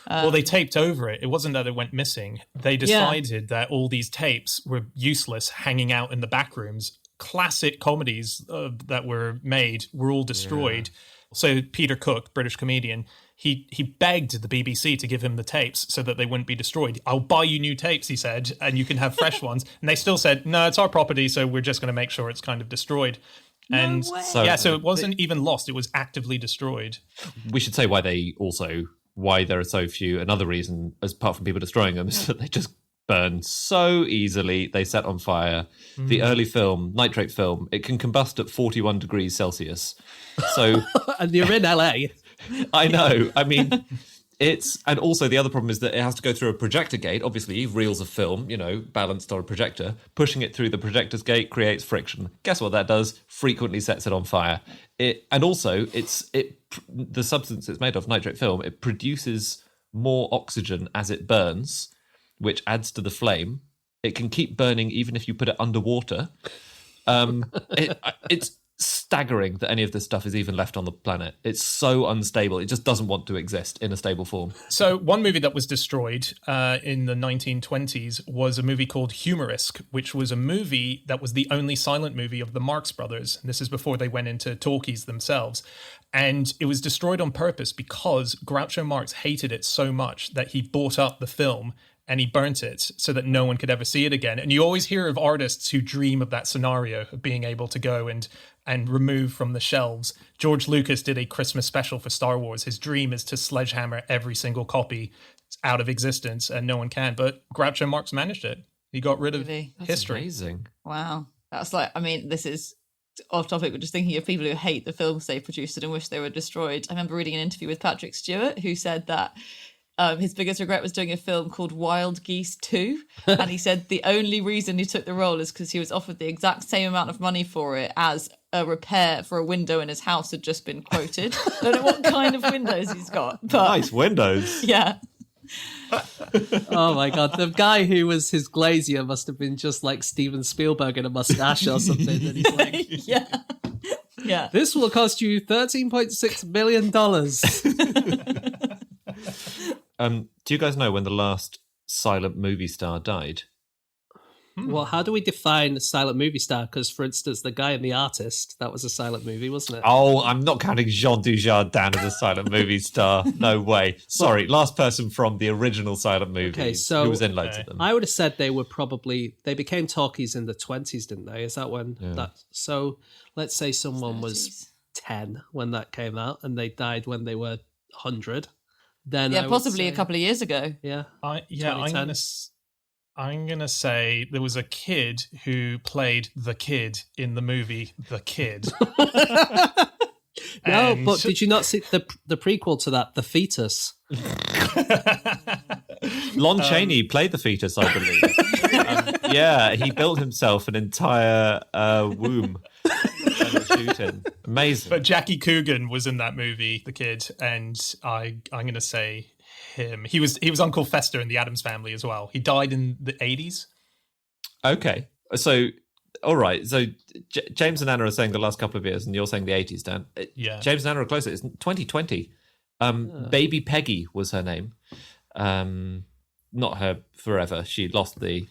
Well, they taped over it. It wasn't that it went missing. They decided that all these tapes were useless, hanging out in the back rooms. Classic comedies that were made were all destroyed. So Peter Cook, British comedian, he begged the BBC to give him the tapes so that they wouldn't be destroyed. I'll buy you new tapes, he said, and you can have fresh ones. And they still said, no, it's our property, so we're just going to make sure it's kind of destroyed. And so it wasn't even lost. It was actively destroyed. We should say why there are so few. Another reason, apart from people destroying them, is that they just burn so easily. They set on fire. The early film, nitrate film, it can combust at 41 degrees Celsius. So, and you're in LA. I know. I mean, and also the other problem is that it has to go through a projector gate. Obviously, reels of film, balanced on a projector. Pushing it through the projector's gate creates friction. Guess what that does? Frequently sets it on fire. And also, the substance it's made of, nitrate film, it produces more oxygen as it burns, which adds to the flame. It can keep burning even if you put it underwater. It's staggering that any of this stuff is even left on the planet. It's so unstable. It just doesn't want to exist in a stable form. So one movie that was destroyed in the 1920s was a movie called Humorisk, which was a movie that was the only silent movie of the Marx Brothers. This is before they went into talkies themselves. And it was destroyed on purpose because Groucho Marx hated it so much that he bought up the film and he burnt it so that no one could ever see it again. And you always hear of artists who dream of that scenario of being able to go and remove from the shelves. George Lucas did a Christmas special for Star Wars. His dream is to sledgehammer every single copy out of existence, and no one can. But Groucho Marx managed it. He got rid of history. That's amazing. Wow. That's this is off topic, but just thinking of people who hate the films they produced and wish they were destroyed. I remember reading an interview with Patrick Stewart who said that his biggest regret was doing a film called Wild Geese 2. And he said the only reason he took the role is because he was offered the exact same amount of money for it as a repair for a window in his house had just been quoted. I don't know what kind of windows he's got. But nice windows. Yeah. Oh my god, the guy who was his glazier must have been just like Steven Spielberg in a mustache or something. And he's like, Yeah. Yeah. this will cost you $13.6 million. Do you guys know when the last silent movie star died? Well, how do we define a silent movie star? Because, for instance, The Guy and the Artist, that was a silent movie, wasn't it? Oh, I'm not counting Jean Dujardin as a silent movie star. No way. Sorry, last person from the original silent movie. Okay, so who was in loads of them. I would have said they became talkies in the 20s, didn't they? Is that when so let's say someone was 10 when that came out and they died when they were 100. Then Yeah, I would possibly say- a couple of years ago. Yeah. I'm gonna say there was a kid who played the kid in the movie The Kid. No, And- but did you not see the prequel to that, The Fetus? Lon Chaney played the fetus, I believe. Yeah, he built himself an entire womb. Shooting. Amazing. But Jackie Coogan was in that movie, The Kid, and I'm gonna say him. He was Uncle Fester in the Addams Family as well. He died in the 80s. Okay, so all right, so James and Anna are saying the last couple of years, and you're saying the 80s, Dan. Yeah. James and Anna are closer. It's 2020. Baby Peggy was her name. Not her forever. She lost the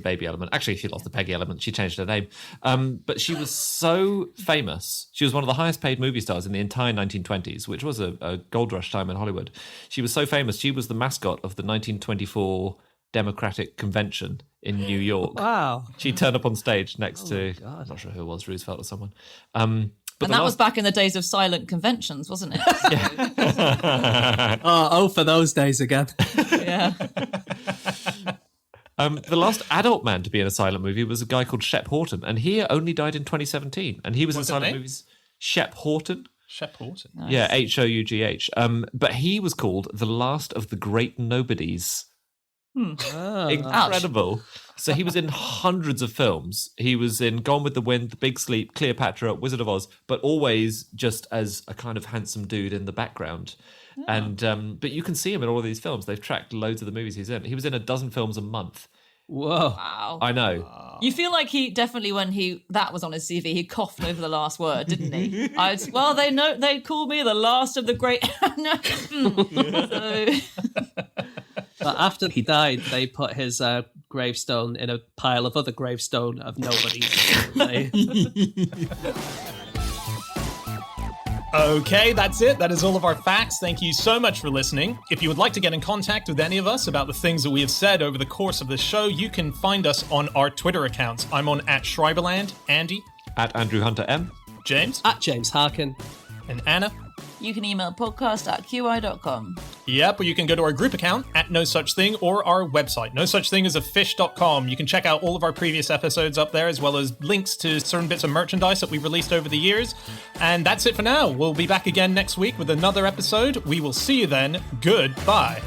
baby element. Actually, she lost the Peggy element. She changed her name. But she was so famous. She was one of the highest paid movie stars in the entire 1920s, which was a gold rush time in Hollywood. She was so famous. She was the mascot of the 1924 Democratic Convention in New York. Wow. She turned up on stage next to, I'm not sure who it was, Roosevelt or someone. But And that was back in the days of silent conventions, wasn't it? Oh, for those days again. Yeah. the last adult man to be in a silent movie was a guy called Shep Horton, and he only died in 2017. And he was What's in his silent name? movies. Shep Horton. Shep Horton. Yeah, Hough. But he was called the last of the great nobodies. Oh. Incredible. So he was in hundreds of films. He was in Gone with the Wind, The Big Sleep, Cleopatra, Wizard of Oz, but always just as a kind of handsome dude in the background. And but you can see him in all of these films. They've tracked loads of the movies he's in. He was in a dozen films a month. Whoa. Wow. I know. You feel like he definitely, when that was on his CV, he coughed over the last word, didn't he? They call me the last of the great. But after he died, they put his gravestone in a pile of other gravestone of nobody. Okay, that's it. That is all of our facts. Thank you so much for listening. If you would like to get in contact with any of us about the things that we have said over the course of this show, you can find us on our Twitter accounts. I'm on @Schreiberland, Andy, @AndrewHunterM. James, James Harkin. and Anna. You can email podcast@qi.com. Yep, or you can go to our group account @NoSuchThing or our website, nosuchthingasafish.com. You can check out all of our previous episodes up there, as well as links to certain bits of merchandise that we've released over the years. And that's it for now. We'll be back again next week with another episode. We will see you then. Goodbye.